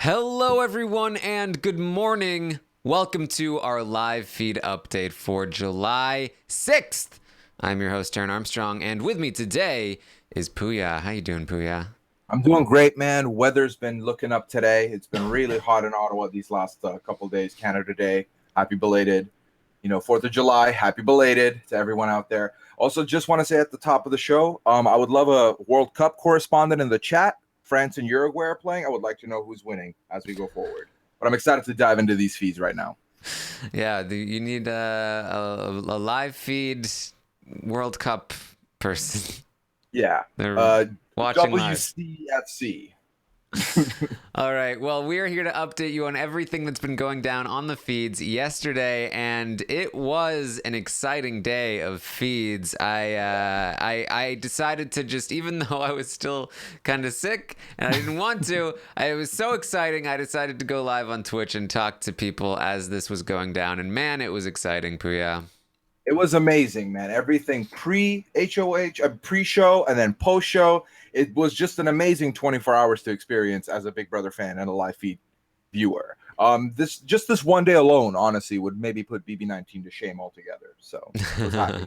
Hello, everyone, and good morning. Welcome to our live feed update for July 6th. I'm your host, Aaron Armstrong, and with me today is Puya. How you doing, Puya? I'm doing great, man. Weather's been looking up today. It's been really hot in Ottawa these last couple days. Canada Day. Happy belated. 4th of July. Happy belated to everyone out there. Also, just want to say at the top of the show, I would love a World Cup correspondent in the chat. France and Uruguay are playing. I would like to know who's winning as we go forward. But I'm excited to dive into these feeds right now. Yeah, you need a live feed World Cup person. Yeah. They're watching WCFC. All right. Well, we are here to update you on everything that's been going down on the feeds yesterday, and it was an exciting day of feeds. I decided to just, even though I was still kind of sick and I didn't want to, it was so exciting. I decided to go live on Twitch and talk to people as this was going down, and man, it was exciting, Puya. It was amazing, man. Everything pre-HOH, pre-show, and then post-show. It was just an amazing 24 hours to experience as a Big Brother fan and a live feed viewer. This one day alone, honestly, would maybe put BB19 to shame altogether. So I was happy.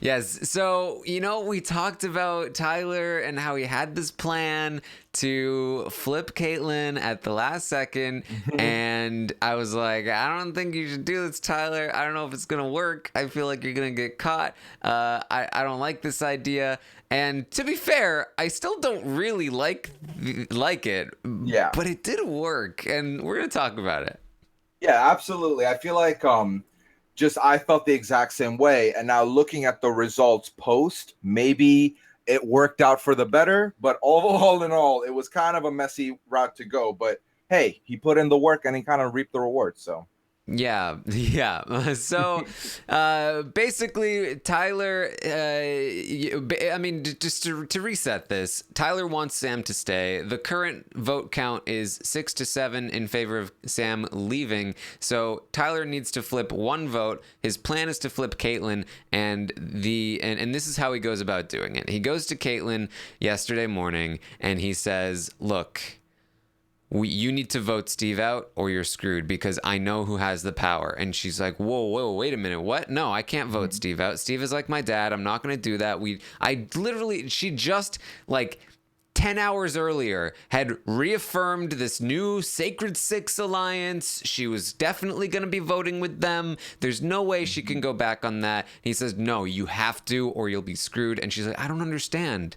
Yes. So, we talked about Tyler and how he had this plan to flip Kaitlyn at the last second. And I was like, I don't think you should do this, Tyler. I don't know if it's going to work. I feel like you're going to get caught. I don't like this idea. And to be fair, I still don't really like it. Yeah. But it did work. And we're going to talk about it. Yeah, absolutely. I feel like I felt the exact same way. And now looking at the results post, maybe it worked out for the better. But all in all, it was kind of a messy route to go. But hey, he put in the work and he kind of reaped the rewards. So. Yeah. So, basically, Tyler, just to reset this, Tyler wants Sam to stay. The current vote count is 6-7 in favor of Sam leaving. So Tyler needs to flip one vote. His plan is to flip Kaitlyn, and this is how he goes about doing it. He goes to Kaitlyn yesterday morning and he says, look, you need to vote Steve out or you're screwed because I know who has the power. And she's like, whoa, wait a minute. What? No, I can't vote Steve out. Steve is like my dad. I'm not going to do that. She just 10 hours earlier had reaffirmed this new Sacred Six alliance. She was definitely going to be voting with them. There's no way she can go back on that. He says, no, you have to or you'll be screwed. And she's like, I don't understand.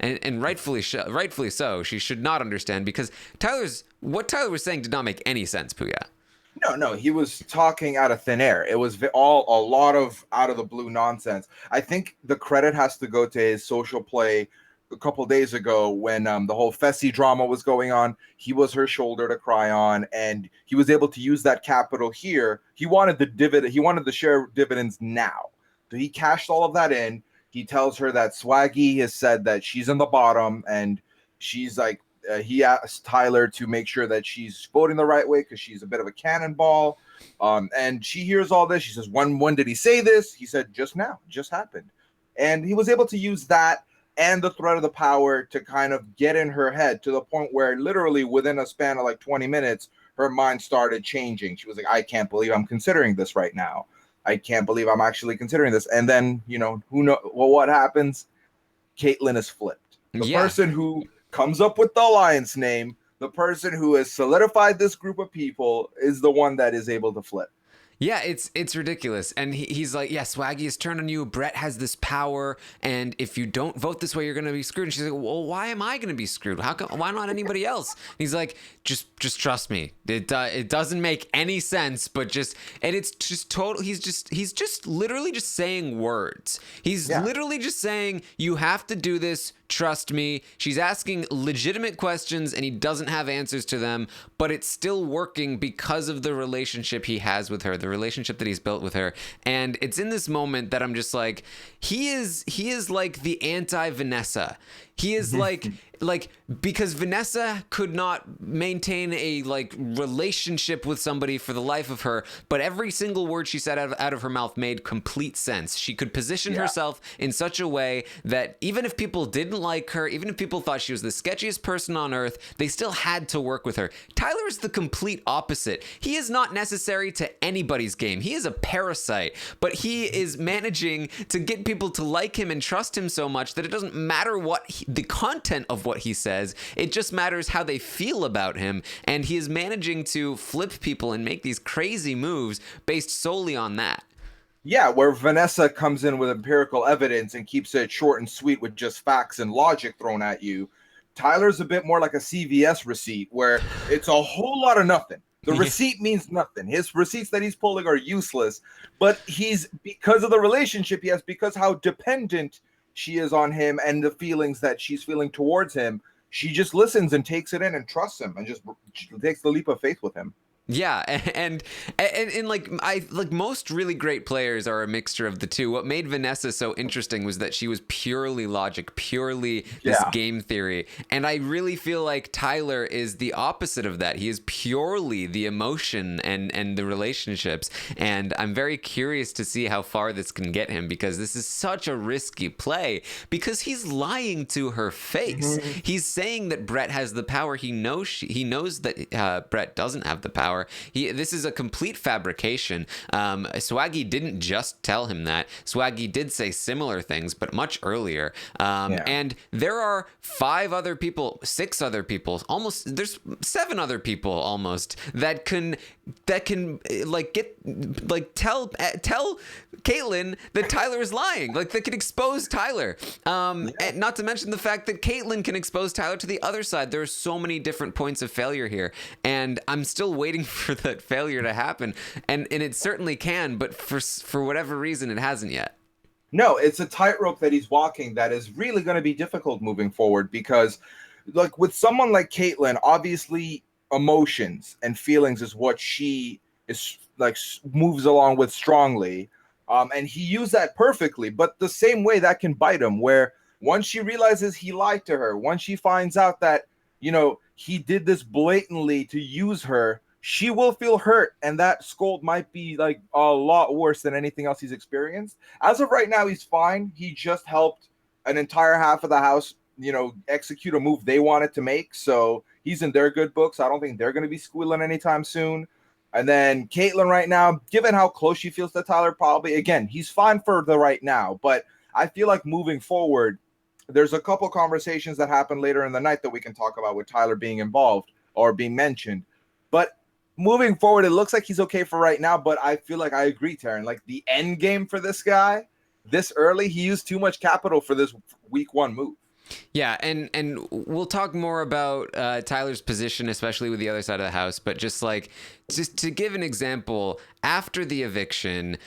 And rightfully so, she should not understand because what Tyler was saying did not make any sense, Puya. No, he was talking out of thin air. It was a lot of out of the blue nonsense. I think the credit has to go to his social play a couple days ago when the whole Fessy drama was going on. He was her shoulder to cry on, and he was able to use that capital here. He wanted the dividend. He wanted to share dividends now. So he cashed all of that in. He tells her that Swaggy has said that she's in the bottom, and she's like, he asked Tyler to make sure that she's voting the right way because she's a bit of a cannonball. And she hears all this. She says, when did he say this? He said, just now, just happened. And he was able to use that and the threat of the power to kind of get in her head to the point where literally within a span of 20 minutes, her mind started changing. She was like, I can't believe I'm considering this right now. I can't believe I'm actually considering this. And then, what happens? Kaitlyn is flipped. The person who comes up with the alliance name, the person who has solidified this group of people is the one that is able to flip. Yeah, it's ridiculous. And he's like, yeah, Swaggy has turned on you. Brett has this power. And if you don't vote this way, you're going to be screwed. And she's like, well, why am I going to be screwed? Why not anybody else? And he's like, just trust me. It doesn't make any sense, but it's just total. He's just literally just saying words. He's literally just saying, you have to do this. Trust me. She's asking legitimate questions and he doesn't have answers to them, but it's still working because of the relationship he has with her, the relationship that he's built with her. And it's in this moment that I'm just like, he is like the anti-Vanessa. He is like because Vanessa could not maintain a like relationship with somebody for the life of her, but every single word she said out of her mouth made complete sense. She could position herself in such a way that even if people didn't like her, even if people thought she was the sketchiest person on earth, they still had to work with her. Tyler is the complete opposite. He is not necessary to anybody's game. He is a parasite, but he is managing to get people to like him and trust him so much that it doesn't matter what the content of what he says. It just matters how they feel about him, and he is managing to flip people and make these crazy moves based solely on that. Yeah, where Vanessa comes in with empirical evidence and keeps it short and sweet with just facts and logic thrown at you. Tyler's a bit more like a CVS receipt where it's a whole lot of nothing. The receipt means nothing. His receipts that he's pulling are useless, but because of the relationship he has, because how dependent she is on him and the feelings that she's feeling towards him, she just listens and takes it in and trusts him and just takes the leap of faith with him. Yeah, and like most really great players are a mixture of the two. What made Vanessa so interesting was that she was purely logic, purely this game theory. And I really feel like Tyler is the opposite of that. He is purely the emotion and the relationships. And I'm very curious to see how far this can get him, because this is such a risky play, because he's lying to her face. He's saying that Brett has the power. He knows that Brett doesn't have the power. This is a complete fabrication. Swaggy didn't just tell him that. Swaggy did say similar things, but much earlier. And there are 5 other people, 6 other people, almost there's 7 other people almost that can like tell Kaitlyn that Tyler is lying. Like, that can expose Tyler. And not to mention the fact that Kaitlyn can expose Tyler to the other side. There are so many different points of failure here, and I'm still waiting for that failure to happen, and it certainly can, but for whatever reason it hasn't yet. No, it's a tightrope that he's walking that is really going to be difficult moving forward, because like with someone like Kaitlyn, obviously emotions and feelings is what she is like moves along with strongly, and he used that perfectly, but the same way that can bite him, where once she realizes he lied to her, once she finds out that, you know, he did this blatantly to use her, she will feel hurt, and that scold might be like a lot worse than anything else he's experienced. As of right now, he's fine. He just helped an entire half of the house, you know, execute a move they wanted to make, so he's in their good books. I don't think they're going to be squealing anytime soon. And then Kaitlyn right now, given how close she feels to Tyler, probably, again, he's fine for the right now, but I feel like moving forward, there's a couple conversations that happen later in the night that we can talk about with Tyler being involved or being mentioned. But moving forward, it looks like he's okay for right now, but I feel like I agree, Taryn. Like, the end game for this guy, this early, he used too much capital for this week 1 move. Yeah, and we'll talk more about Tyler's position, especially with the other side of the house. But just to give an example, after the eviction,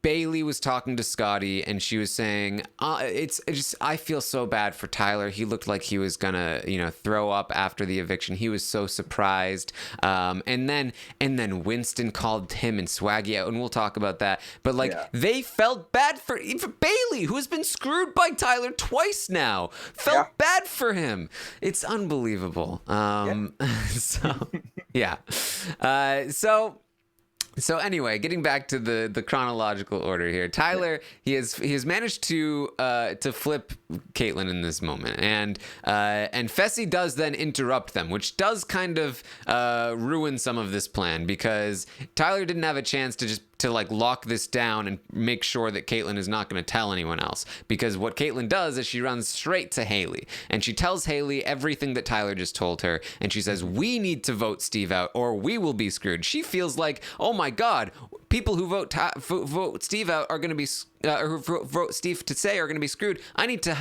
Bayleigh was talking to Scottie, and she was saying, I feel so bad for Tyler. He looked like he was gonna, throw up after the eviction. He was so surprised. And then Winston called him and Swaggy out, and we'll talk about that. But they felt bad for Bayleigh, who has been screwed by Tyler twice now. Felt bad for him. It's unbelievable. So anyway, getting back to the chronological order here, Tyler, he has managed to flip Kaitlyn in this moment, and Fessy does then interrupt them, which does kind of ruin some of this plan, because Tyler didn't have a chance to lock this down and make sure that Kaitlyn is not going to tell anyone else. Because what Kaitlyn does is she runs straight to Haleigh, and she tells Haleigh everything that Tyler just told her, and she says, we need to vote Steve out or we will be screwed. She feels like, oh my God, people who vote Steve out are going to be, or who vote Steve to stay are going to be screwed. I need to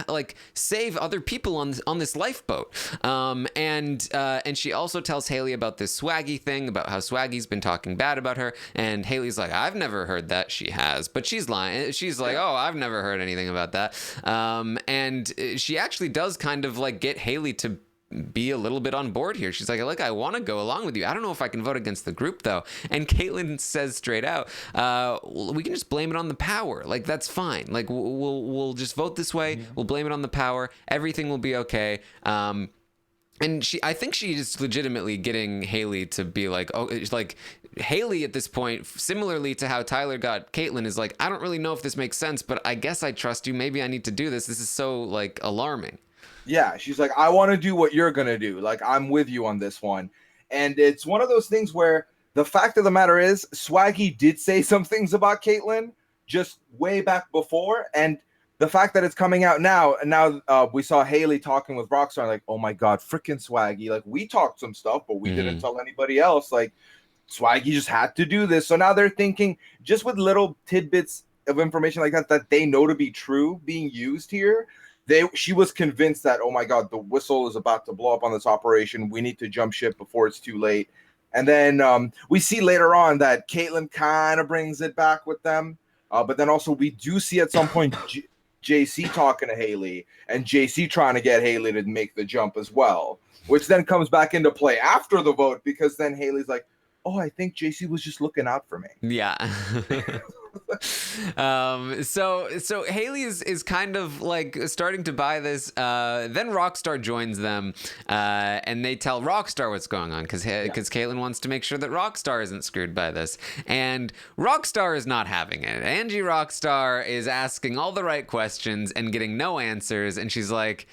save other people on this lifeboat. And she also tells Haleigh about this Swaggy thing, about how Swaggy's been talking bad about her, and Haleigh's like, I've never heard that. She has, but she's lying. She's like, oh, I've never heard anything about that. And she actually does kind of get Haleigh be a little bit on board here. She's like, look, I want to go along with you. I don't know if I can vote against the group though. And Kaitlyn says straight out, we can just blame it on the power. Like, that's fine. Like, we'll just vote this way. We'll blame it on the power. Everything will be okay. And I think she is legitimately getting Haleigh to be like, oh, it's like Haleigh at this point, similarly to how Tyler got Kaitlyn, is like, I don't really know if this makes sense, but I guess I trust you. Maybe I need to do this. This is so like alarming. Yeah, she's like, I want to do what you're going to do. Like, I'm with you on this one. And it's one of those things where the fact of the matter is, Swaggy did say some things about Kaitlyn just way back before. And the fact that it's coming out now, and now we saw Haleigh talking with Rockstar, like, oh my God, freaking Swaggy. Like, we talked some stuff, but we didn't tell anybody else. Like, Swaggy just had to do this. So now they're thinking, just with little tidbits of information like that they know to be true being used here, she was convinced that, oh my God, the whistle is about to blow up on this operation. We need to jump ship before it's too late. And then we see later on that Kaitlyn kind of brings it back with them. But then also we do see at some point JC talking to Haleigh and JC trying to get Haleigh to make the jump as well, which then comes back into play after the vote, because then Haleigh's like, oh, I think JC was just looking out for me. Yeah. So Haleigh is kind of like starting to buy this. Then Rockstar joins them, and they tell Rockstar what's going on because Kaitlyn wants to make sure that Rockstar isn't screwed by this, and Rockstar is not having it. Angie Rockstar is asking all the right questions and getting no answers, and she's like,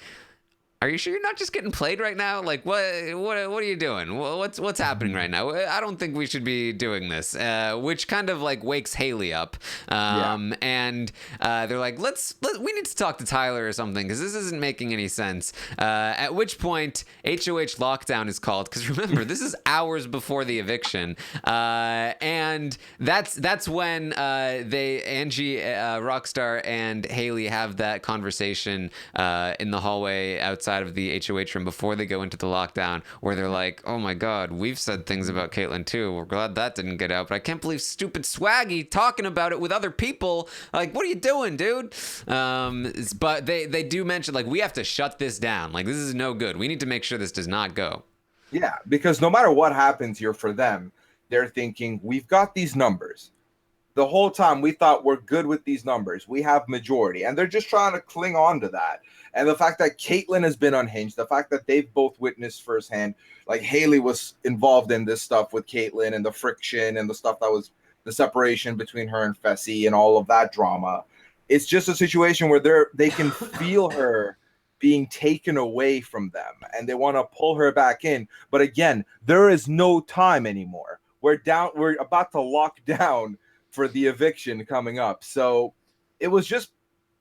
are you sure you're not just getting played right now? Like, what are you doing? What's happening right now? I don't think we should be doing this. Which kind of like wakes Haleigh up. And they're like, we need to talk to Tyler or something because this isn't making any sense. At which point HOH lockdown is called, because remember, this is hours before the eviction. And that's when Angie, Rockstar, and Haleigh have that conversation in the hallway outside of the HOH room before they go into the lockdown, where they're like, oh my God, we've said things about Kaitlyn too. We're glad that didn't get out, but I can't believe stupid Swaggy talking about it with other people. Like, what are you doing, dude? But they do mention, like, we have to shut this down. Like, this is no good. We need to make sure this does not go. Yeah, because no matter what happens here for them, they're thinking, we've got these numbers. The whole time we thought we're good with these numbers. We have majority. And they're just trying to cling on to that. And the fact that Kaitlyn has been unhinged, the fact that they've both witnessed firsthand, like Haleigh was involved in this stuff with Kaitlyn and the friction and the stuff that was the separation between her and Fessy and all of that drama. It's just a situation where they can feel her being taken away from them and they want to pull her back in. But again, there is no time anymore. We're about to lock down for the eviction coming up. So it was just,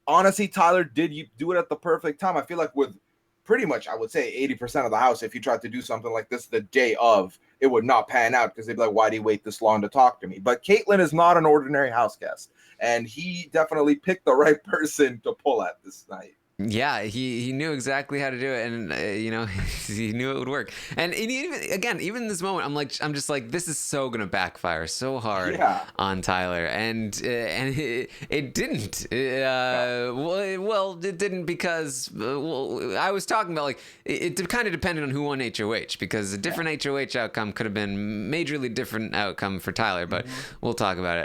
honestly, Tyler did do it at the perfect time. I feel like with pretty much, I would say 80% of the house, if you tried to do something like this the day of, it would not pan out because they'd be like, why do you wait this long to talk to me? But Kaitlyn is not an ordinary house guest, and he definitely picked the right person to pull at this night. Yeah, he knew exactly how to do it, and he knew it would work. And even in this moment, I'm just like, this is so gonna backfire so hard on Tyler, and it didn't. Well, it didn't because I was talking about, like, it kind of depended on who won HOH, because a different HOH outcome could have been majorly different outcome for Tyler, but we'll talk about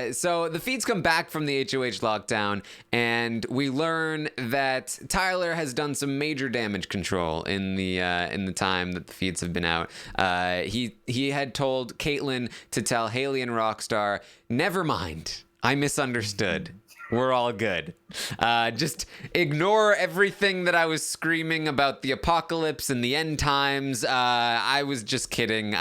it. So the feeds come back from the HOH lockdown, and we learn that Tyler has done some major damage control in the time that the feeds have been out. He had told Kaitlyn to tell Haleigh and Rockstar, never mind, I misunderstood. We're all good. Just ignore everything that I was screaming about the apocalypse and the end times. I was just kidding.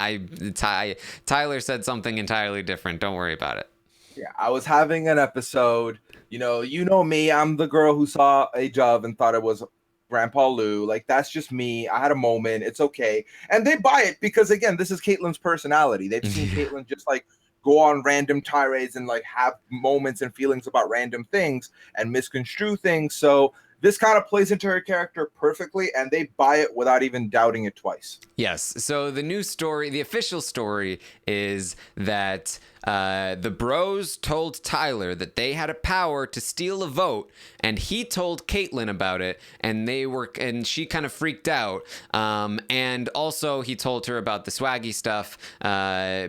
Tyler said something entirely different. Don't worry about it. Yeah, I was having an episode. You know me. I'm the girl who saw a dove and thought it was Grandpa Lou. Like, that's just me. I had a moment. It's okay. And they buy it because, again, this is Kaitlyn's personality. They've seen Kaitlyn just, like, go on random tirades and, like, have moments and feelings about random things and misconstrue things. So this kind of plays into her character perfectly, and they buy it without even doubting it twice. Yes. So the new story, the official story, is that the bros told Tyler that they had a power to steal a vote, and he told Kaitlyn about it, and she kind of freaked out. And also he told her about the Swaggy stuff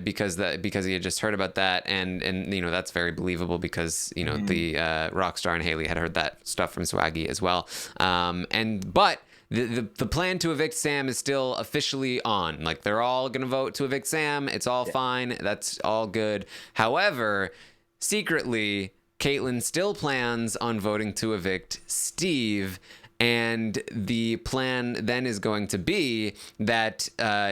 because he had just heard about that, and that's very believable because the Rockstar and Haleigh had heard that stuff from Swaggy as well. But the plan to evict Sam is still officially on. Like, they're all going to vote to evict Sam. It's all fine. That's all good. However, secretly, Kaitlyn still plans on voting to evict Steve. And the plan then is going to be that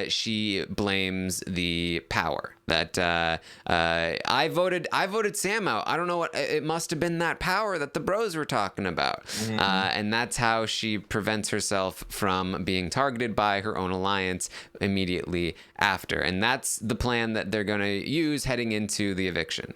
she blames the power. That I voted Sam out. I don't know what it must have been, that power that the bros were talking about. And that's how she prevents herself from being targeted by her own alliance immediately after. And that's the plan that they're going to use heading into the eviction.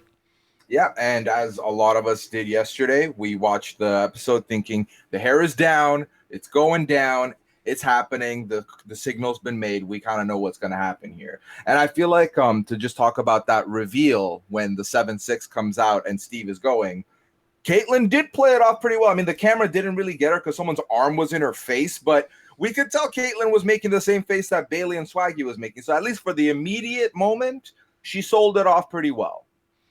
Yeah, and as a lot of us did yesterday, we watched the episode thinking the hair is down, it's going down, it's happening, the signal's been made, we kind of know what's going to happen here. And I feel like to just talk about that reveal when the 7-6 comes out and Steve is going, Kaitlyn did play it off pretty well. I mean, the camera didn't really get her because someone's arm was in her face, but we could tell Kaitlyn was making the same face that Bayleigh and Swaggy was making. So at least for the immediate moment, she sold it off pretty well.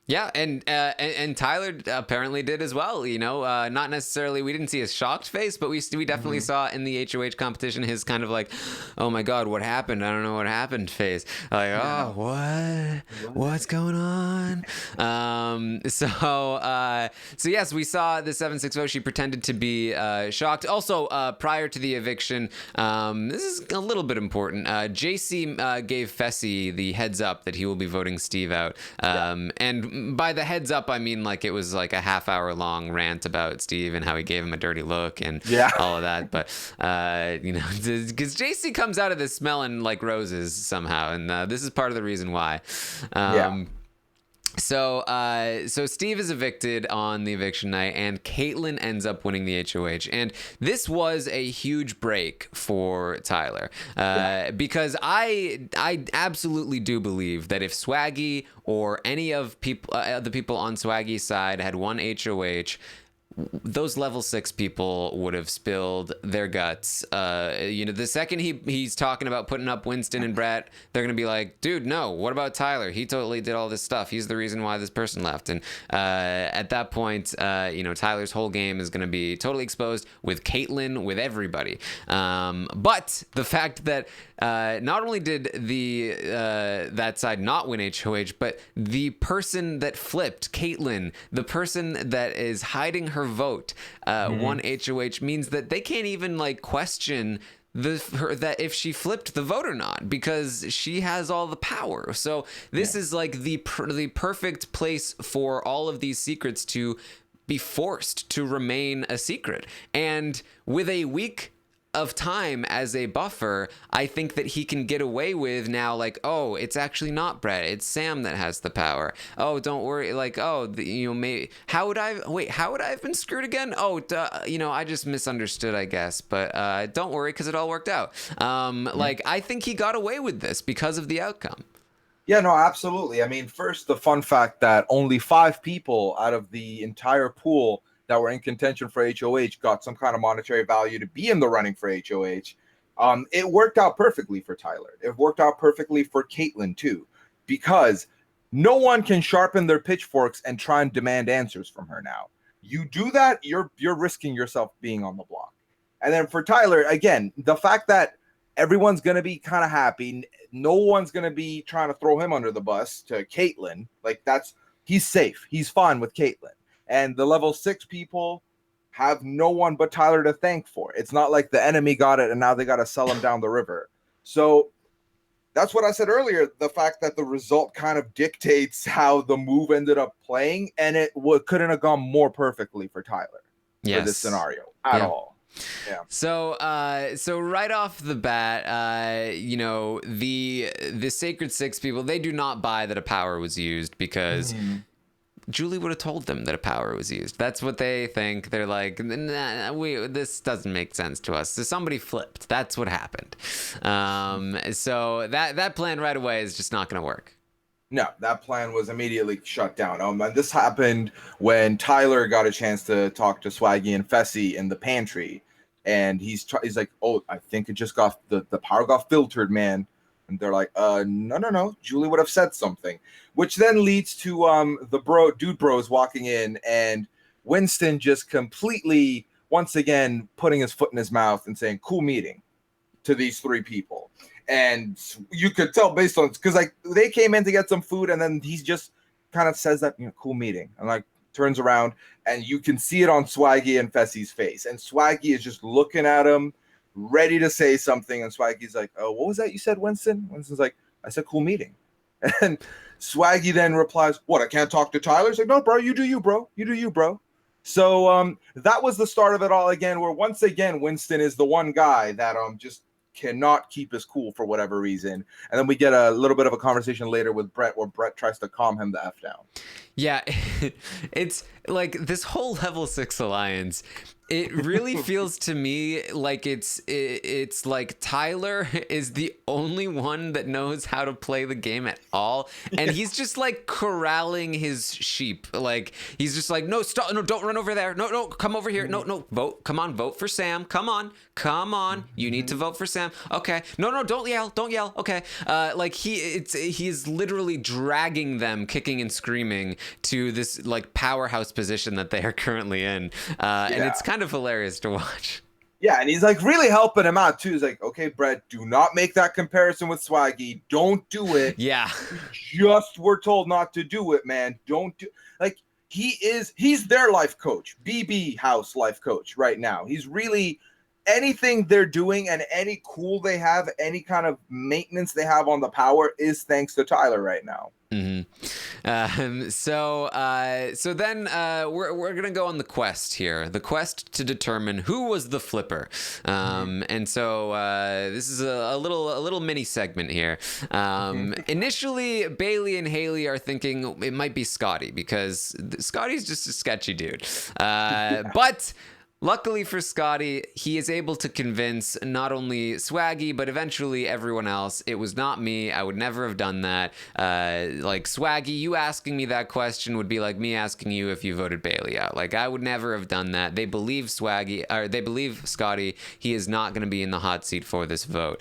Yeah, and Tyler apparently did as well. Not necessarily, we didn't see his shocked face, but we definitely saw in the HOH competition his kind of like, oh my God, what happened? I don't know what happened face. Like, oh, what's going on? So yes, we saw the 7-6 vote. She pretended to be shocked. Also, prior to the eviction, this is a little bit important. JC gave Fessy the heads up that he will be voting Steve out, and by the heads up, I mean like it was like a half-hour long rant about Steve and how he gave him a dirty look and all of that. But because JC comes out of this smelling like roses somehow, and this is part of the reason why. So Steve is evicted on the eviction night, and Kaitlyn ends up winning the HOH. And this was a huge break for Tyler because I absolutely do believe that if Swaggy or any of the people on Swaggy's side had won HOH, those level 6 people would have spilled their guts. The second he's talking about putting up Winston and Brett, they're gonna be like, dude, no, what about Tyler? He totally did all this stuff. He's the reason why this person left. And at that point, Tyler's whole game is gonna be totally exposed with Kaitlyn, with everybody. But the fact that not only did that side not win HOH, but the person that flipped, Kaitlyn, the person that is hiding her vote, won HOH, means that they can't even question that if she flipped the vote or not, because she has all the power. So this is like the perfect place for all of these secrets to be forced to remain a secret. And with a week of time as a buffer, I think that he can get away with now, like, oh, it's actually not Brett, it's Sam that has the power. Oh, don't worry, like, maybe how would I have been screwed again? Oh, I just misunderstood, I guess, but don't worry, because it all worked out. I think he got away with this because of the outcome. Yeah, no, absolutely. I mean, first, the fun fact that only 5 people out of the entire pool that were in contention for HOH got some kind of monetary value to be in the running for HOH. It worked out perfectly for Tyler. It worked out perfectly for Kaitlyn too, because no one can sharpen their pitchforks and try and demand answers from her now. You do that, you're risking yourself being on the block. And then for Tyler, again, the fact that everyone's going to be kind of happy, no one's going to be trying to throw him under the bus to Kaitlyn. He's safe. He's fine with Kaitlyn. And the level 6 people have no one but Tyler to thank for. It's not like the enemy got it and now they got to sell him down the river. So that's what I said earlier. The fact that the result kind of dictates how the move ended up playing, and it couldn't have gone more perfectly for Tyler for this scenario at all. Yeah. So right off the bat, the Sacred 6 people, they do not buy that a power was used because Julie would have told them that a power was used. That's what they think. They're like, nah, this doesn't make sense to us. So somebody flipped. That's what happened. So that plan right away is just not going to work. No, that plan was immediately shut down. And this happened when Tyler got a chance to talk to Swaggy and Fessy in the pantry, and he's like, "Oh, I think it just got the power got filtered, man." And they're like, no. Julie would have said something," which then leads to the dude bros walking in, and Winston just completely once again putting his foot in his mouth and saying, "Cool meeting," to these three people. And you could tell based on, because like they came in to get some food, and then he just kind of says that, "Cool meeting," and like turns around, and you can see it on Swaggy and Fessy's face, and Swaggy is just looking at him, ready to say something, and Swaggy's like, "Oh, what was that you said, Winston?" Winston's like, "I said cool meeting," and Swaggy then replies, "What? I can't talk to Tyler?" He's like, "No, bro, you do you, bro. You do you, bro." So that was the start of it all again, where once again Winston is the one guy that just cannot keep his cool for whatever reason. And then we get a little bit of a conversation later with Brett where Brett tries to calm him the F down. Yeah, it's like this whole level 6 alliance. It really feels to me like it's like Tyler is the only one that knows how to play the game at all, and he's just like corralling his sheep. Like he's just like, "No, stop! No, don't run over there! No, come over here! No, vote! Come on, vote for Sam! Come on! You need to vote for Sam! Okay, no, don't yell! Okay, like he's literally dragging them, kicking and screaming, to this like powerhouse position that they are currently in, and it's kind of hilarious to watch. Yeah, and he's like really helping him out too. He's like, "Okay, Brett, do not make that comparison with Swaggy. Don't do it." Yeah. Just were told not to do it, man. Don't do, like, he's their life coach, BB House life coach right now. He's really, anything they're doing and any cool they have, any kind of maintenance they have on the power is thanks to Tyler right now. So then we're gonna go on the quest here, the quest to determine who was the flipper, and so this is a little mini segment here. Initially, Bayleigh and Haleigh are thinking it might be Scottie because Scottie's just a sketchy dude, but luckily for Scottie, he is able to convince not only Swaggy, but eventually everyone else. It was not me. I would never have done that. Like, Swaggy, you asking me that question would be like me asking you if you voted Bayleigh out. Like, I would never have done that. They believe Swaggy, or they believe Scottie. He is not going to be in the hot seat for this vote.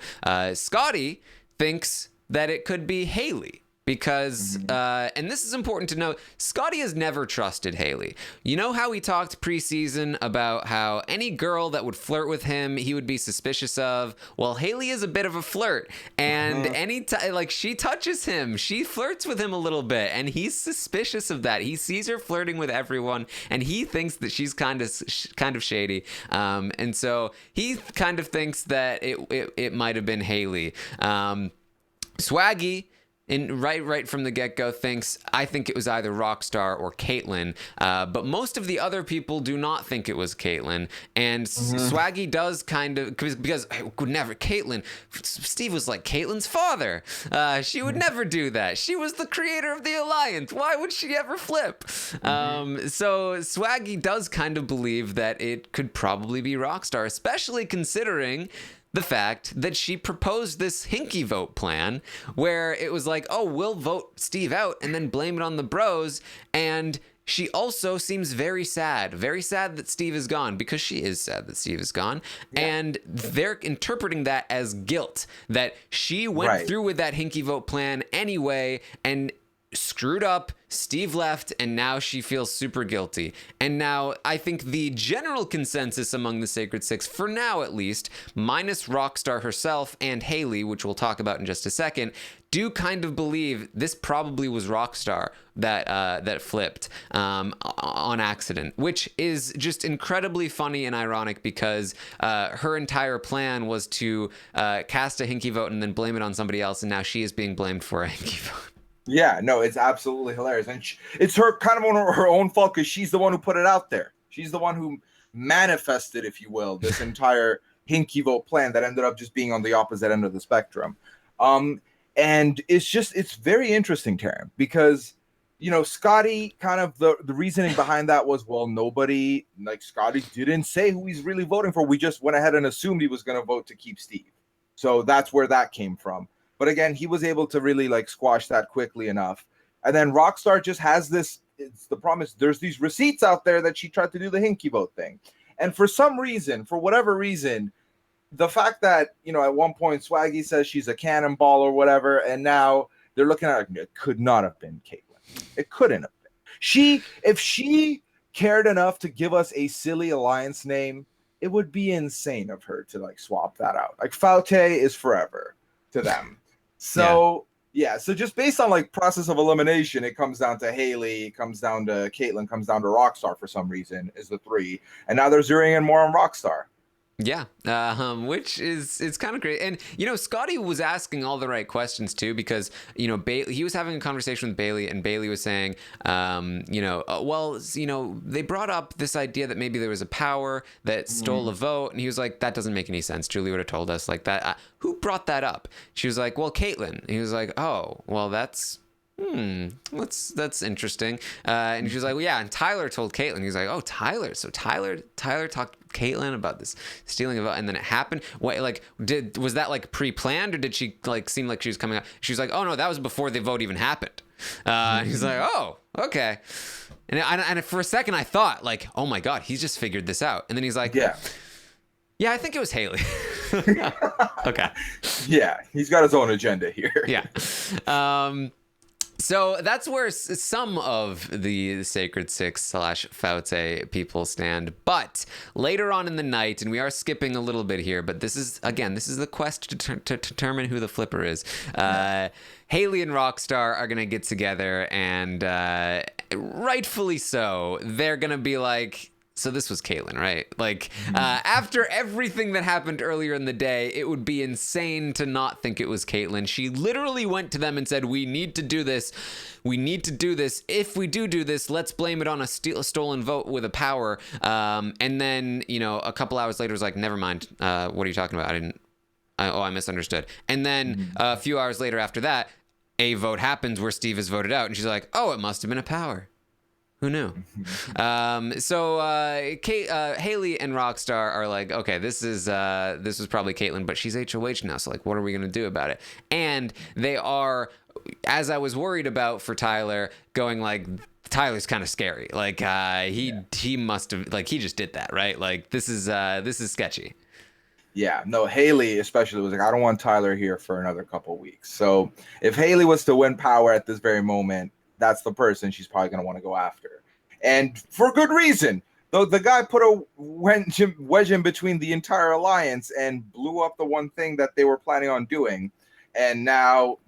Scottie thinks that it could be Haleigh. Because, and this is important to note, Scottie has never trusted Haleigh. You know how he talked preseason about how any girl that would flirt with him, he would be suspicious of? Well, Haleigh is a bit of a flirt. And anytime, like, she touches him, she flirts with him a little bit. And he's suspicious of that. He sees her flirting with everyone, and he thinks that she's kind of shady. And so he kind of thinks that it might have been Haleigh. Swaggy, and right from the get-go I think it was either Rockstar or Kaitlyn, but most of the other people do not think it was Kaitlyn, and Swaggy does kind of, because I would never, Kaitlyn, Steve was like Kaitlyn's father, she would never do that, she was the creator of the alliance, why would she ever flip? So Swaggy does kind of believe that it could probably be Rockstar, especially considering the fact that she proposed this hinky vote plan where it was like, oh, we'll vote Steve out and then blame it on the bros. And she also seems very sad that Steve is gone, because she is sad that Steve is gone. Yeah. And they're interpreting that as guilt, that she went through with that hinky vote plan anyway and screwed up, Steve left, and now she feels super guilty. And now I think the general consensus among the Sacred Six, for now at least, minus Rockstar herself and Haleigh, which we'll talk about in just a second, do kind of believe this probably was Rockstar that flipped on accident, which is just incredibly funny and ironic, because her entire plan was to cast a hinky vote and then blame it on somebody else, and now she is being blamed for a hinky vote. Yeah, no, it's absolutely hilarious. And it's her kind of on her own fault, because she's the one who put it out there. She's the one who manifested, if you will, this entire hinky vote plan that ended up just being on the opposite end of the spectrum. And it's very interesting, Taryn, because, Scottie, kind of the reasoning behind that was, well, nobody, like, Scottie didn't say who he's really voting for. We just went ahead and assumed he was going to vote to keep Steve. So that's where that came from. But again, he was able to really like squash that quickly enough. And then Rockstar just has this. It's the problem is there's these receipts out there that she tried to do the hinky vote thing. And for some reason, for whatever reason, the fact that, at one point Swaggy says she's a cannonball or whatever, and now they're looking at it could not have been Kaitlyn. It couldn't have been. If she cared enough to give us a silly alliance name, it would be insane of her to like swap that out. Like Faute is forever to them. So yeah, so just based on like process of elimination, it comes down to Haleigh, it comes down to Kaitlyn, comes down to Rockstar for some reason is the three, and now they're zeroing in more on Rockstar. Yeah, which is kind of great. And, Scottie was asking all the right questions, too, because, he was having a conversation with Bayleigh, and Bayleigh was saying, they brought up this idea that maybe there was a power that stole a vote. And he was like, that doesn't make any sense. Julie would have told us like that. Who brought that up? She was like, well, Kaitlyn. And he was like, oh, well, that's interesting. And she was like, well, yeah. And Tyler told Kaitlyn. He's like, oh, Tyler. So Tyler talked to Kaitlyn about this stealing of vote, and then it happened. What, like, was that like pre-planned, or did she like seem like she was coming out? She was like, oh no, that was before the vote even happened. And he's like, oh, okay. And for a second I thought like, oh my God, he's just figured this out. And then he's like, yeah, I think it was Haleigh. Okay. Yeah, he's got his own agenda here. Yeah. So that's where some of the Sacred Six / Faute people stand. But later on in the night, and we are skipping a little bit here, but this is the quest to determine who the flipper is. Haleigh and Rockstar are going to get together, and rightfully so, they're going to be like, so this was Kaitlyn, right? Like, after everything that happened earlier in the day, it would be insane to not think it was Kaitlyn. She literally went to them and said, we need to do this. We need to do this. If we do this, let's blame it on a stolen vote with a power. And then, a couple hours later, it was like, never mind. What are you talking about? I misunderstood. And then a few hours later after that, a vote happens where Steve is voted out. And she's like, oh, it must have been a power. Who knew? So Haleigh and Rockstar are like, okay, this was probably Kaitlyn, but she's HOH now. So like, what are we gonna do about it? And they are, as I was worried about for Tyler, going like, Tyler's kind of scary. Like he must have, like, he just did that, right? Like this is sketchy. Yeah, no, Haleigh especially was like, I don't want Tyler here for another couple weeks. So if Haleigh was to win power at this very moment, that's the person she's probably going to want to go after. And for good reason. Though the guy put a wedge in between the entire alliance and blew up the one thing that they were planning on doing. And now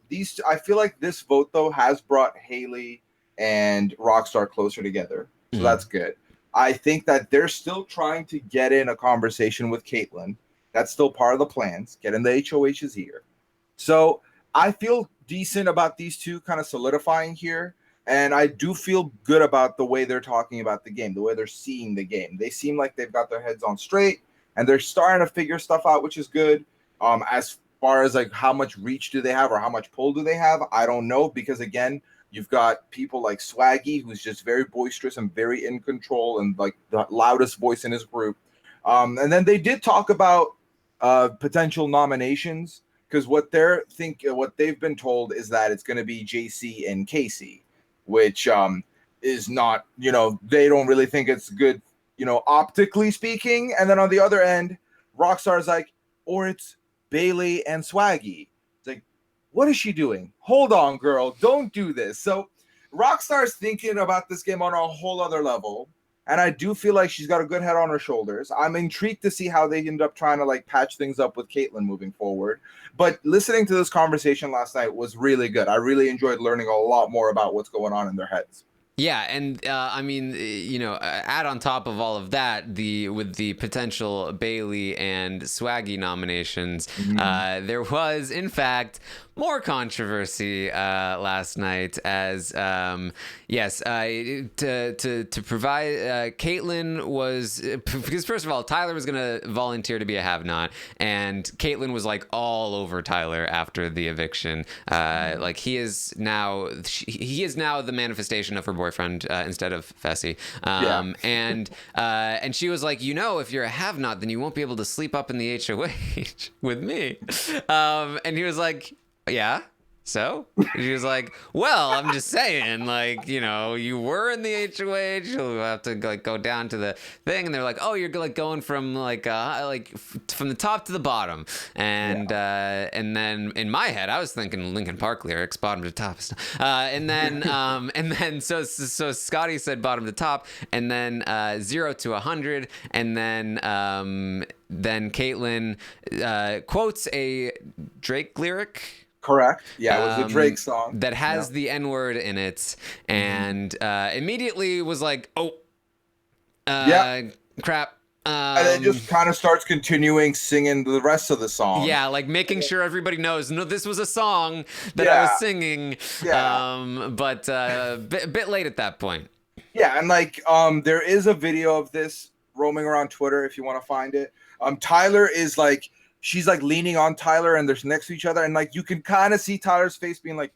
I feel like this vote, though, has brought Haleigh and Rockstar closer together. So that's good. I think that they're still trying to get in a conversation with Kaitlyn. That's still part of the plans. Get in the HOH's ear. So I feel decent about these two kind of solidifying here. And I do feel good about the way they're talking about the game, the way they're seeing the game. They seem like they've got their heads on straight, and they're starting to figure stuff out, which is good. As far as like how much reach do they have or how much pull do they have, I don't know, because again, you've got people like Swaggy, who's just very boisterous and very in control and like the loudest voice in his group. And then they did talk about potential nominations, because what they've been told is that it's going to be JC and Kaycee, which is not, they don't really think it's good, optically speaking. And then on the other end, Rockstar's like, or it's Bayleigh and Swaggy. It's like, what is she doing? Hold on, girl, don't do this. So Rockstar's thinking about this game on a whole other level. And I do feel like she's got a good head on her shoulders. I'm intrigued to see how they end up trying to like patch things up with Kaitlyn moving forward. But listening to this conversation last night was really good. I really enjoyed learning a lot more about what's going on in their heads. Yeah, and I mean, add on top of all of that, with the potential Bayleigh and Swaggy nominations, there was, in fact, more controversy last night, as to provide Kaitlyn was, because first of all, Tyler was gonna volunteer to be a have-not, and Kaitlyn was like all over Tyler after the eviction. Like he is now the manifestation of her boyfriend instead of Fessy. And she was like, if you're a have-not, then you won't be able to sleep up in the HOH with me. And he was like, yeah. So she was like, well, I'm just saying, like, you know, you were in the HOH, you'll have to like go down to the thing. And they're like, oh, you're like going from from the top to the bottom. And and then in my head, I was thinking Linkin Park lyrics, bottom to top. And then so Scottie said bottom to top, and then 0 to 100, and then Kaitlyn quotes a Drake lyric. Correct. Yeah, it was a Drake song that has the N-word in it, and immediately was like, "Oh, crap." And then just kind of starts continuing singing the rest of the song. Yeah, like making sure everybody knows. No, this was a song that I was singing. Yeah. But a bit late at that point. Yeah, and like there is a video of this roaming around Twitter if you want to find it. Tyler is like. She's like leaning on Tyler and they're next to each other. And like, you can kind of see Tyler's face being like,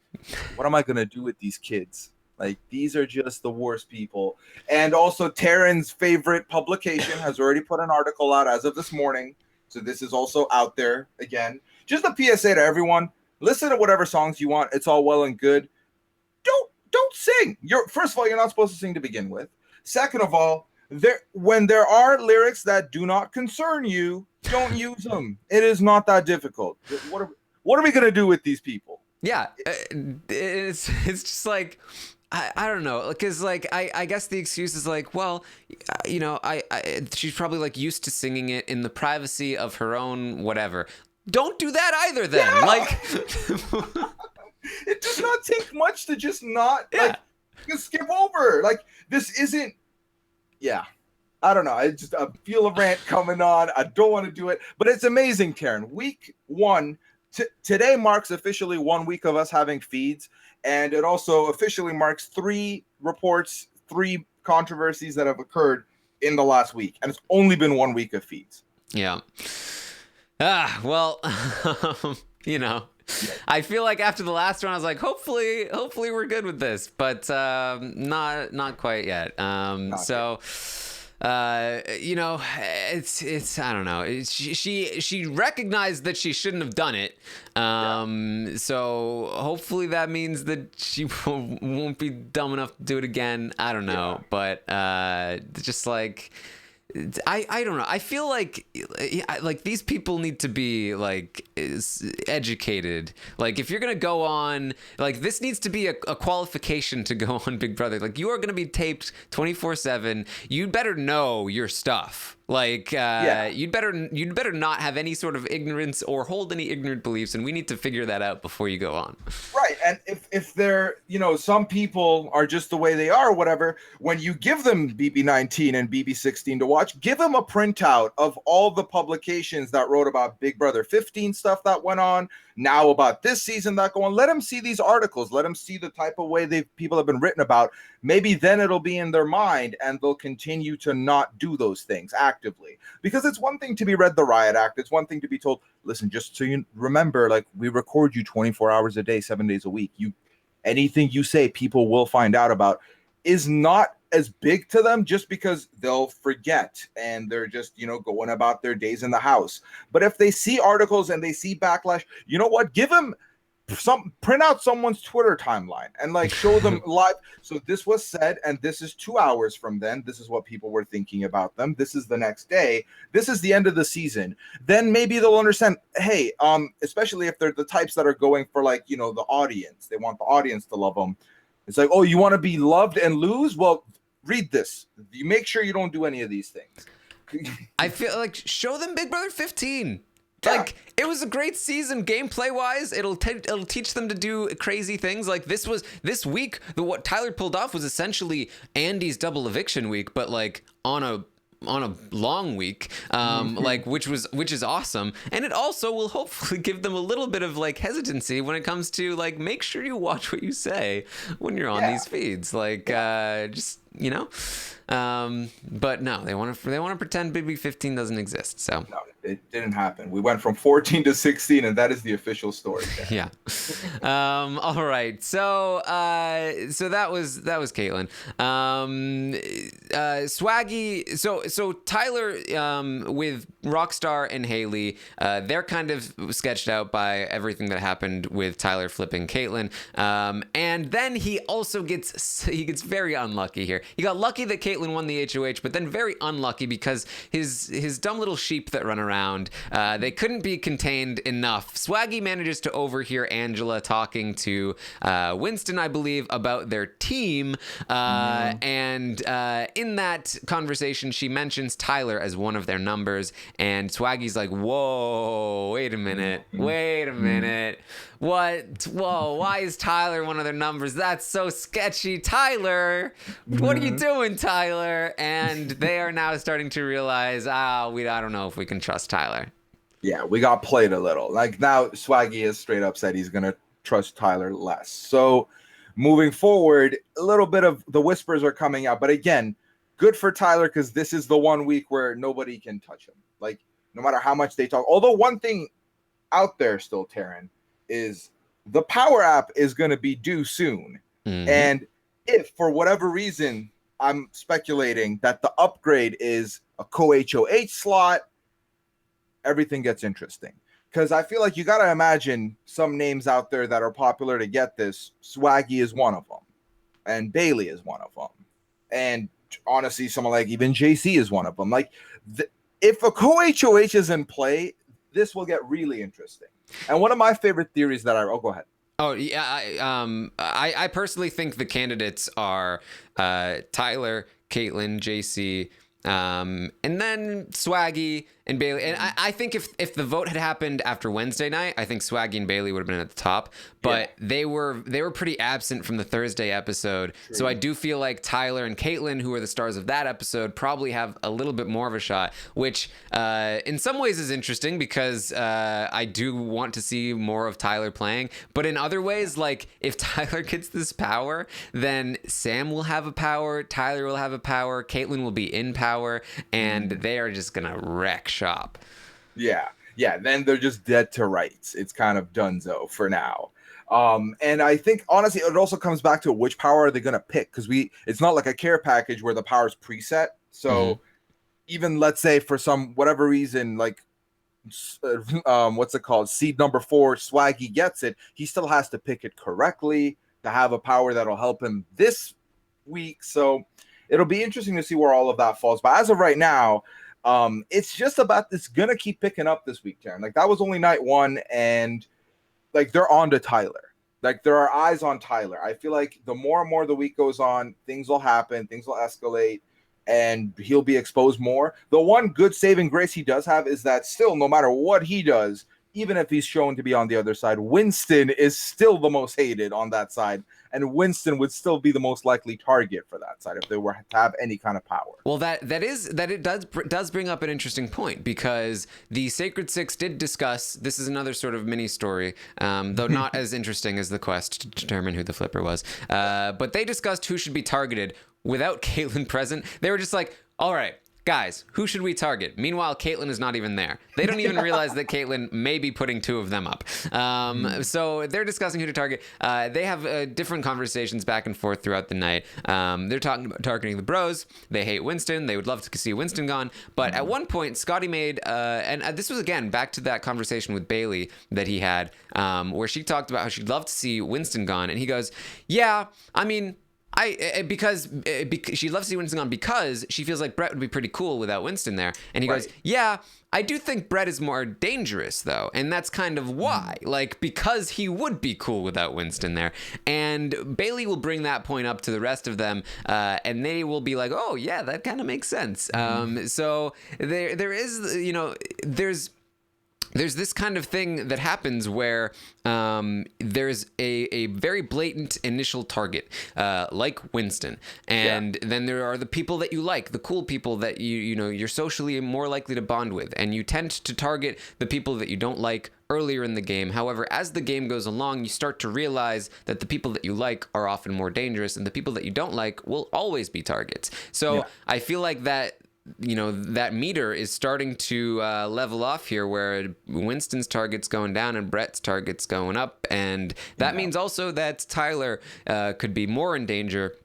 what am I going to do with these kids? Like, these are just the worst people. And also Taryn's favorite publication has already put an article out as of this morning. So this is also out there again. Just a PSA to everyone. Listen to whatever songs you want. It's all well and good. Don't sing. First of all, you're not supposed to sing to begin with. Second of all, when there are lyrics that do not concern you, don't use them. It is not that difficult. What are we gonna do with these people? Yeah, it's just like I don't know, because like I guess the excuse is like, well, you know, she's probably like used to singing it in the privacy of her own whatever. Don't do that either then. Yeah. Like it does not take much to just not like just skip over. Like this isn't. Yeah. I don't know. I feel a rant coming on. I don't want to do it, but it's amazing, Karen. Week 1, today marks officially 1 week of us having feeds, and it also officially marks 3 reports, 3 controversies that have occurred in the last week, and it's only been 1 week of feeds. Yeah. Well, you know. I feel like after the last one, I was like, hopefully we're good with this, but not quite yet. You know, it's I don't know. She recognized that she shouldn't have done it. So hopefully that means that she won't be dumb enough to do it again. I don't know, but just like. I don't know. I feel like these people need to be like educated. Like if you're gonna go on, like this needs to be a qualification to go on Big Brother. Like you are gonna be taped 24/7. You better know your stuff. Like you'd better not have any sort of ignorance or hold any ignorant beliefs, and we need to figure that out before you go on. Right, and if they're, you know, some people are just the way they are or whatever, when you give them BB19 and BB16 to watch, give them a printout of all the publications that wrote about Big Brother 15 stuff that went on, now about this season that go on. Let them see these articles. Let them see the type of way people have been written about. Maybe then it'll be in their mind and they'll continue to not do those things actively. Because it's one thing to be read the Riot Act. It's one thing to be told, listen, just so you remember, like we record you 24 hours a day, 7 days a week. Anything you say, people will find out about, is not as big to them just because they'll forget and they're just, you know, going about their days in the house. But if they see articles and they see backlash, you know what? Give them print out someone's Twitter timeline and like show them live. So this was said, and this is 2 hours from then. This is what people were thinking about them. This is the next day. This is the end of the season. Then maybe they'll understand, hey, especially if they're the types that are going for like, you know, the audience. They want the audience to love them. It's like, oh, you want to be loved and lose? Well, read this. You make sure you don't do any of these things. I feel like show them Big Brother 15. Yeah. Like it was a great season gameplay wise. It'll teach them to do crazy things. Like this week, what Tyler pulled off was essentially Andy's double eviction week, but like on a long week, like which is awesome. And it also will hopefully give them a little bit of like hesitancy when it comes to like make sure you watch what you say when you're on these feeds. Like just you know. But no, they want to pretend Big Big 15 doesn't exist. So No, it didn't happen. We went from 14 to 16, and that is the official story. yeah. All right. So that was Kaitlyn. Swaggy. So Tyler with Rockstar and Haleigh, they're kind of sketched out by everything that happened with Tyler flipping Kaitlyn. And then he also gets very unlucky here. He got lucky that Kaitlyn won the HOH, but then very unlucky because his dumb little sheep that run around, they couldn't be contained enough. Swaggy manages to overhear Angela talking to Winston, I believe, about their team. And in that conversation, she mentions Tyler as one of their numbers. And Swaggy's like, whoa, wait a minute. What? Whoa, why is Tyler one of their numbers? That's so sketchy. Tyler, what are you doing, Tyler? And they are now starting to realize, I don't know if we can trust Tyler. Yeah, we got played a little. Like now, Swaggy has straight up said he's going to trust Tyler less. So moving forward, a little bit of the whispers are coming out. But again, good for Tyler because this is the 1 week where nobody can touch him. Like, no matter how much they talk. Although one thing out there still, Taryn, is the Power app is going to be due soon. And if for whatever reason, I'm speculating that the upgrade is a co-HOH slot, everything gets interesting. Because I feel like you got to imagine some names out there that are popular to get this. Swaggy is one of them. And Bayleigh is one of them. And honestly, someone like even JC is one of them. Like, if a co-HOH is in play, this will get really interesting. And one of my favorite theories that go ahead. Oh yeah, I personally think the candidates are Tyler, Kaitlyn, JC, and then Swaggy and Bayleigh. And I think if the vote had happened after Wednesday night, I think Swaggy and Bayleigh would have been at the top. But they were pretty absent from the Thursday episode. True. So I do feel like Tyler and Kaitlyn, who are the stars of that episode, probably have a little bit more of a shot, which in some ways is interesting because I do want to see more of Tyler playing. But in other ways, like if Tyler gets this power, then Sam will have a power, Tyler will have a power, Kaitlyn will be in power, and they are just going to wreck shop. Yeah, then they're just dead to rights. It's kind of donezo for now. And I think honestly it also comes back to which power are they going to pick, because it's not like a care package where the power is preset. So even let's say for some whatever reason, like what's it called, seed number 4, Swaggy gets it, he still has to pick it correctly to have a power that'll help him this week. So it'll be interesting to see where all of that falls. But as of right now, it's just about, it's gonna keep picking up this week, Taryn. Like that was only night 1, and like they're on to Tyler. Like there are eyes on Tyler. I feel like the more and more the week goes on, things will happen, things will escalate, and he'll be exposed more. The one good saving grace he does have is that still, no matter what he does, even if he's shown to be on the other side, Winston is still the most hated on that side, and Winston would still be the most likely target for that side if they were to have any kind of power. Well, it does bring up an interesting point, because the Sacred Six did discuss, this is another sort of mini story, though not as interesting as the quest to determine who the flipper was, but they discussed who should be targeted without Kaitlyn present. They were just like, all right, guys, who should we target? Meanwhile, Kaitlyn is not even there. They don't even realize that Kaitlyn may be putting 2 of them up. So they're discussing who to target. They have different conversations back and forth throughout the night. They're talking about targeting the bros. They hate Winston. They would love to see Winston gone. But at one point, Scottie made, and this was, again, back to that conversation with Bayleigh that he had, where she talked about how she'd love to see Winston gone. And he goes, yeah, I mean, because she loves to see Winston gone because she feels like Brett would be pretty cool without Winston there. And he goes, yeah, I do think Brett is more dangerous though. And that's kind of why, like, because he would be cool without Winston there. And Bayleigh will bring that point up to the rest of them. And they will be like, oh yeah, that kind of makes sense. So there is, you know, there's this kind of thing that happens where there's a very blatant initial target, like Winston, and then there are the people that you like, the cool people that you're socially more likely to bond with, and you tend to target the people that you don't like earlier in the game. However, as the game goes along, you start to realize that the people that you like are often more dangerous, and the people that you don't like will always be targets. So I feel like that, that meter is starting to level off here, where Winston's target's going down and Brett's target's going up. And that means also that Tyler could be more in danger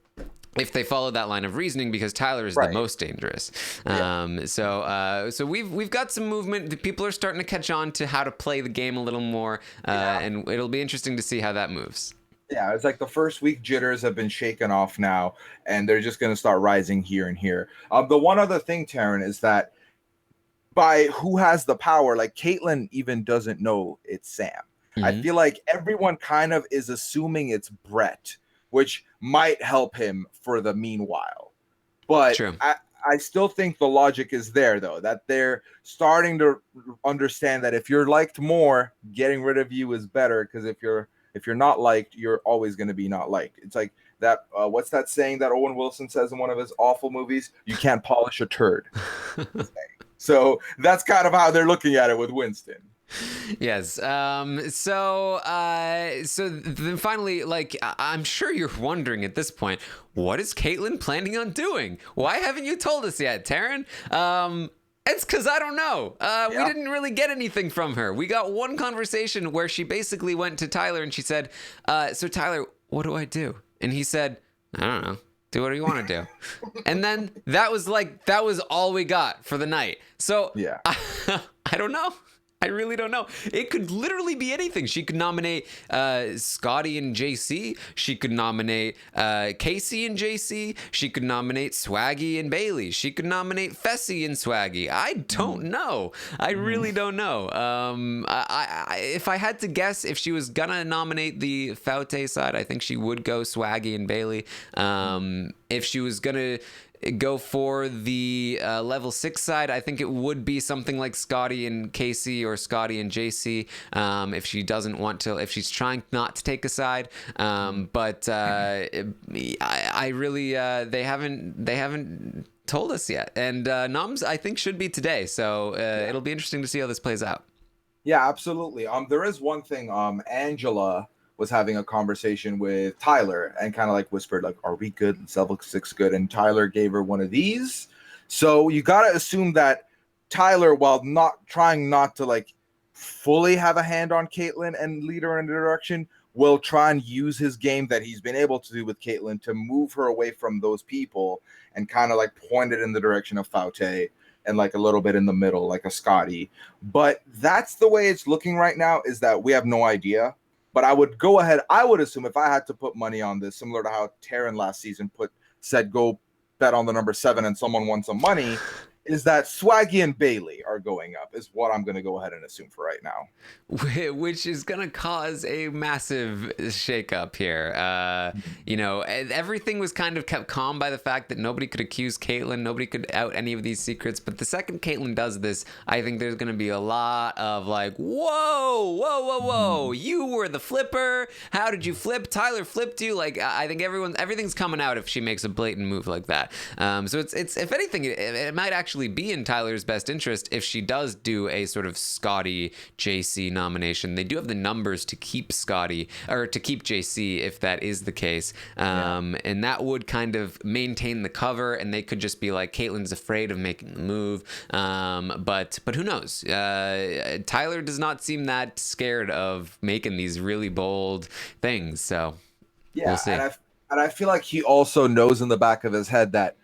if they follow that line of reasoning, because Tyler is the most dangerous. So we've got some movement. The people are starting to catch on to how to play the game a little more, and it'll be interesting to see how that moves. Yeah, it's like the first week jitters have been shaken off now, and they're just going to start rising here and here. The one other thing, Taryn, is that by who has the power, like Kaitlyn even doesn't know it's Sam. Mm-hmm. I feel like everyone kind of is assuming it's Brett, which might help him for the meanwhile. But I still think the logic is there, though, that they're starting to understand that if you're liked more, getting rid of you is better, because if you're not liked, you're always going to be not liked. It's like that. What's that saying that Owen Wilson says in one of his awful movies? You can't polish a turd. So that's kind of how they're looking at it with Winston. Yes. So then finally, like, I'm sure you're wondering at this point, what is Kaitlyn planning on doing? Why haven't you told us yet, Taryn? It's because I don't know. We didn't really get anything from her. We got one conversation where she basically went to Tyler and she said, so Tyler, what do I do? And he said, I don't know. Do what you want to do. And then that was all we got for the night. So I don't know. I really don't know. It could literally be anything. She could nominate Scottie and JC. She could nominate Kaycee and JC. She could nominate Swaggy and Bayleigh. She could nominate Fessy and Swaggy. I don't know. I really don't know. If I had to guess, if she was gonna nominate the Faute side, I think she would go Swaggy and Bayleigh. If she was gonna go for the level 6 side, I think it would be something like Scottie and Kaycee or Scottie and JC, if she doesn't want to, if she's trying not to take a side. But I really they haven't told us yet, and noms I think should be today, so it'll be interesting to see how this plays out. Yeah, absolutely. There is one thing. Angela was having a conversation with Tyler and kind of like whispered, like, are we good? Is level 6 good? And Tyler gave her one of these. So you got to assume that Tyler, while not trying not to like fully have a hand on Kaitlyn and lead her in the direction, will try and use his game that he's been able to do with Kaitlyn to move her away from those people and kind of like point it in the direction of Faute and like a little bit in the middle, like a Scottie. But that's the way it's looking right now, is that we have no idea. But I would go ahead. I would assume if I had to put money on this, similar to how Taryn last season said go bet on the number 7 and someone won some money, is that Swaggy and Bayleigh are going up, is what I'm going to go ahead and assume for right now. Which is going to cause a massive shakeup here. Everything was kind of kept calm by the fact that nobody could accuse Kaitlyn, nobody could out any of these secrets. But the second Kaitlyn does this, I think there's going to be a lot of like, whoa, you were the flipper. How did you flip? Tyler flipped you. Like, I think everything's coming out if she makes a blatant move like that. So it's if anything, it might actually be in Tyler's best interest if she does do a sort of Scottie JC nomination. They do have the numbers to keep Scottie or to keep JC if that is the case, and that would kind of maintain the cover, and they could just be like, Kaitlyn's afraid of making the move, but who knows? Tyler does not seem that scared of making these really bold things, so we'll see. And I feel like he also knows in the back of his head that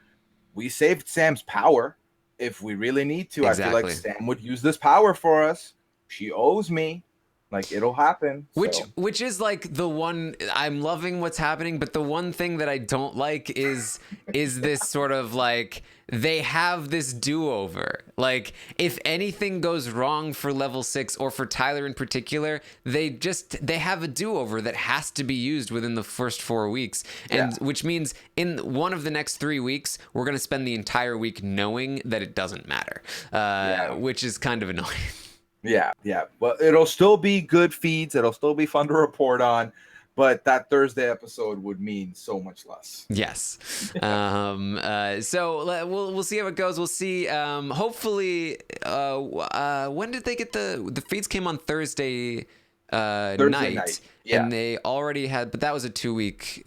we saved Sam's power. If we really need to, exactly. I feel like Sam would use this power for us. She owes me. Like, it'll happen. Which is like the one, I'm loving what's happening, but the one thing that I don't like is this sort of like, they have this do-over. Like, if anything goes wrong for level 6 or for Tyler in particular, they have a do-over that has to be used within the first 4 weeks. And which means in one of the next 3 weeks, we're going to spend the entire week knowing that it doesn't matter, which is kind of annoying. Yeah. Well, it'll still be good feeds. It'll still be fun to report on. but that Thursday episode would mean so much less. Yes. So we'll see how it goes. We'll see. Hopefully, when did they get the feeds came on Thursday night, yeah. and they already had, but that was a 2-week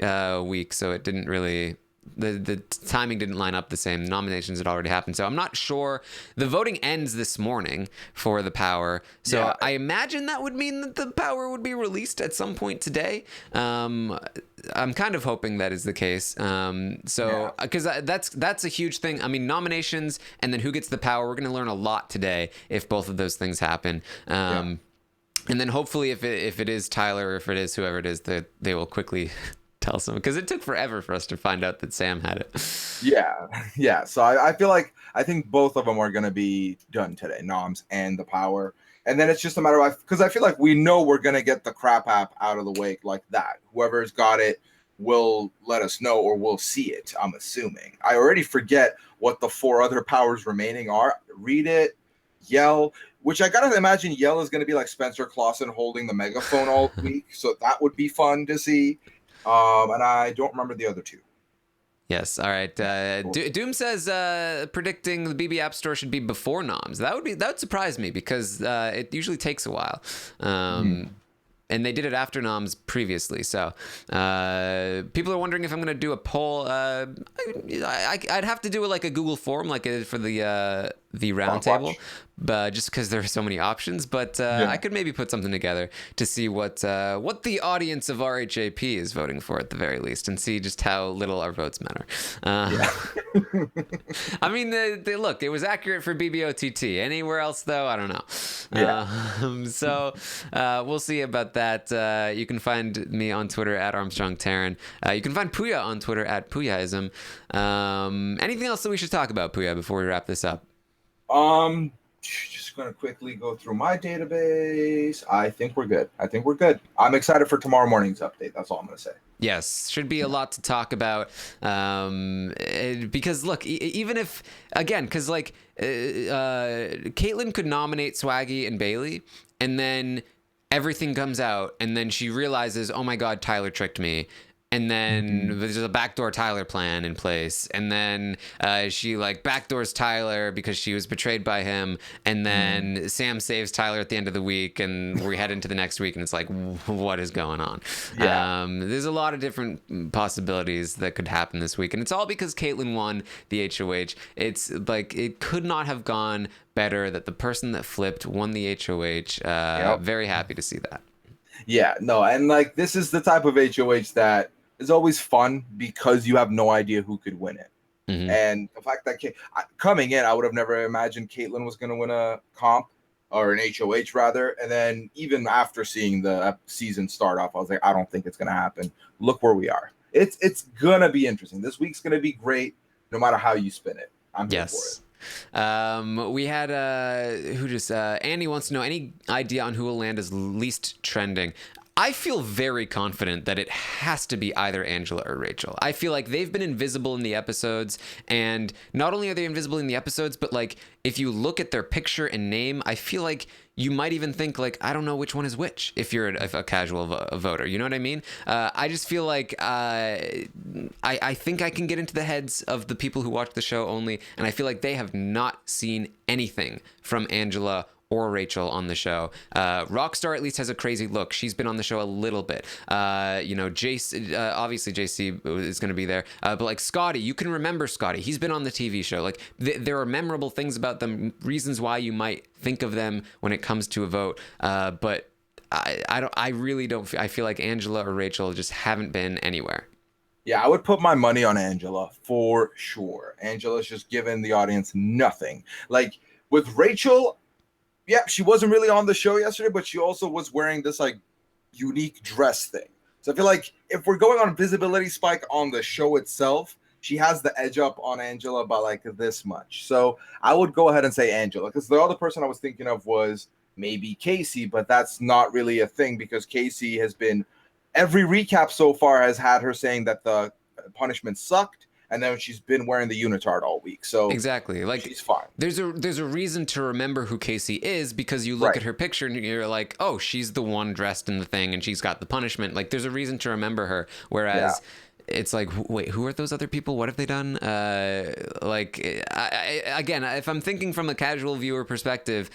week, so it didn't really. The timing didn't line up the same. Nominations had already happened, so I'm not sure. The voting ends this morning for the Power, so yeah. I imagine that would mean that the Power would be released at some point today. I'm kind of hoping that is the case. Because that's a huge thing. I mean, nominations and then who gets the Power. We're going to learn a lot today if both of those things happen. And then hopefully, if it is Tyler or if it is whoever it is, they will quickly tell someone, because it took forever for us to find out that Sam had it. Yeah. So I feel like I think both of them are going to be done today, Noms and the Power. And then it's just a matter of, because I feel like we know we're going to get the crap app out of the way like that. Whoever's got it will let us know, or we'll see it, I'm assuming. I already forget what the 4 other powers remaining are. Read it, yell, which I got to imagine yell is going to be like Spencer Clausen holding the megaphone all week. So that would be fun to see. And I don't remember the other 2. Yes. All right. Doom says predicting the BB App Store should be before Noms. That would surprise me, because it usually takes a while. And they did it after Noms previously. So people are wondering if I'm going to do a poll. I'd have to do like a Google form, like for the roundtable, but just because there are so many options. But I could maybe put something together to see what the audience of RHAP is voting for at the very least, and see just how little our votes matter. I mean, look, it was accurate for BBOTT. Anywhere else, though, I don't know. So we'll see about that. You can find me on Twitter at Armstrong Taryn. You can find Puya on Twitter at Puyaism. Anything else that we should talk about, Puya, before we wrap this up? Just going to quickly go through my database. I think we're good. I'm excited for tomorrow morning's update. That's all I'm going to say. Yes, should be a lot to talk about. Because look, even if, again, because like Kaitlyn could nominate Swaggy and Bayleigh, and then everything comes out, and then she realizes, oh my God, Tyler tricked me. And then there's a backdoor Tyler plan in place. And then she like backdoors Tyler because she was betrayed by him. And then Sam saves Tyler at the end of the week. And we head into the next week. And it's like, what is going on? Yeah. There's a lot of different possibilities that could happen this week. And it's all because Kaitlyn won the HOH. It's like, it could not have gone better that the person that flipped won the HOH. Very happy to see that. Yeah, no. And like, this is the type of HOH that is always fun because you have no idea who could win it. And the fact that coming in, I would have never imagined Kaitlyn was going to win a comp, or an HOH rather. And then even after seeing the season start off, I was like, I don't think it's going to happen. Look where we are. It's going to be interesting. This week's going to be great no matter how you spin it. I'm here for it. We had Andy wants to know any idea on who will land as least trending. I feel very confident that it has to be either Angela or Rachel. I feel like they've been invisible in the episodes, and not only are they invisible in the episodes, but like if you look at their picture and name, I feel like you might even think like, I don't know which one is which if you're a casual voter. You know what I mean? I just feel like I think I can get into the heads of the people who watch the show only, and I feel like they have not seen anything from Angela or Rachel on the show. Rockstar at least has a crazy look. She's been on the show a little bit. Jace, obviously JC is going to be there. But like Scottie, you can remember Scottie. He's been on the TV show. Like there are memorable things about them, reasons why you might think of them when it comes to a vote. But I really don't. I feel like Angela or Rachel just haven't been anywhere. Yeah, I would put my money on Angela for sure. Angela's just giving the audience nothing. Like with Rachel, yeah, she wasn't really on the show yesterday, but she also was wearing this like unique dress thing. So I feel like if we're going on visibility spike on the show itself, she has the edge up on Angela by like this much. So I would go ahead and say Angela, because the other person I was thinking of was maybe Kaycee, but that's not really a thing because Kaycee has been, every recap so far has had her saying that the punishment sucked and then she's been wearing the unitard all week. So exactly, like she's fine. There's a reason to remember who Kaycee is, because you look at her picture and you're like, oh, she's the one dressed in the thing and she's got the punishment. Like, there's a reason to remember her. Whereas it's like, wait, who are those other people? What have they done? Again, if I'm thinking from a casual viewer perspective,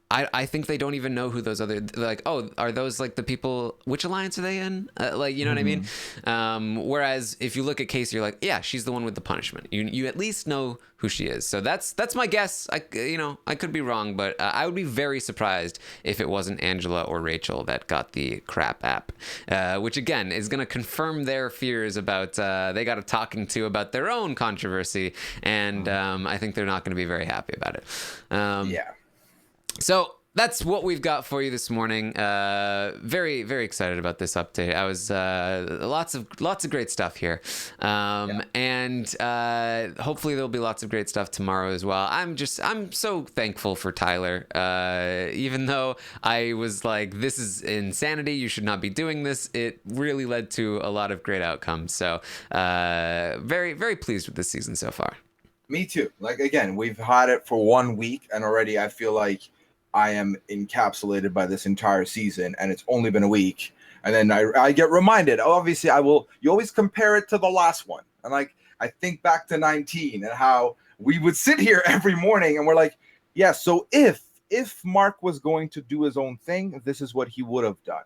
I think they don't even know who those other, like, oh, are those like the people, which alliance are they in? Like, you know what I mean? Whereas if you look at Kaycee, you're like, yeah, she's the one with the punishment. You at least know who she is. So that's my guess. I could be wrong, but I would be very surprised if it wasn't Angela or Rachel that got the crap app, which again is going to confirm their fears about, they got a talking to about their own controversy. And I think they're not going to be very happy about it. So that's what we've got for you this morning. Very, very excited about this update. I was lots of great stuff here, and hopefully there'll be lots of great stuff tomorrow as well. I'm so thankful for Tyler. Even though I was like, this is insanity, you should not be doing this, it really led to a lot of great outcomes. So very, very pleased with this season so far. Me too. Like, again, we've had it for 1 week, and already I feel like I am encapsulated by this entire season, and it's only been a week. And then I get reminded, obviously you always compare it to the last one. And like, I think back to 19 and how we would sit here every morning and we're like, yeah, so if Mark was going to do his own thing, this is what he would have done.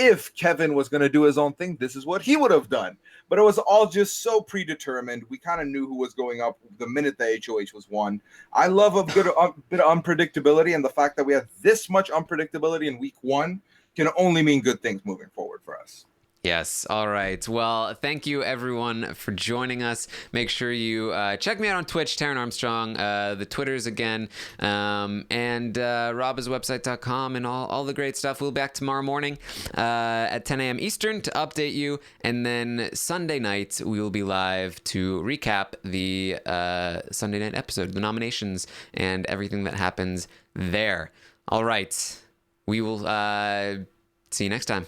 If Kevin was going to do his own thing, this is what he would have done. But it was all just so predetermined. We kind of knew who was going up the minute the HOH was won. I love a bit of unpredictability, and the fact that we have this much unpredictability in week 1 can only mean good things moving forward for us. Yes. All right. Well, thank you everyone for joining us. Make sure you check me out on Twitch, Taron Armstrong, the Twitters again, and robaswebsite.com and all the great stuff. We'll be back tomorrow morning at 10 a.m. Eastern to update you. And then Sunday night, we will be live to recap the Sunday night episode, the nominations, and everything that happens there. All right. We will see you next time.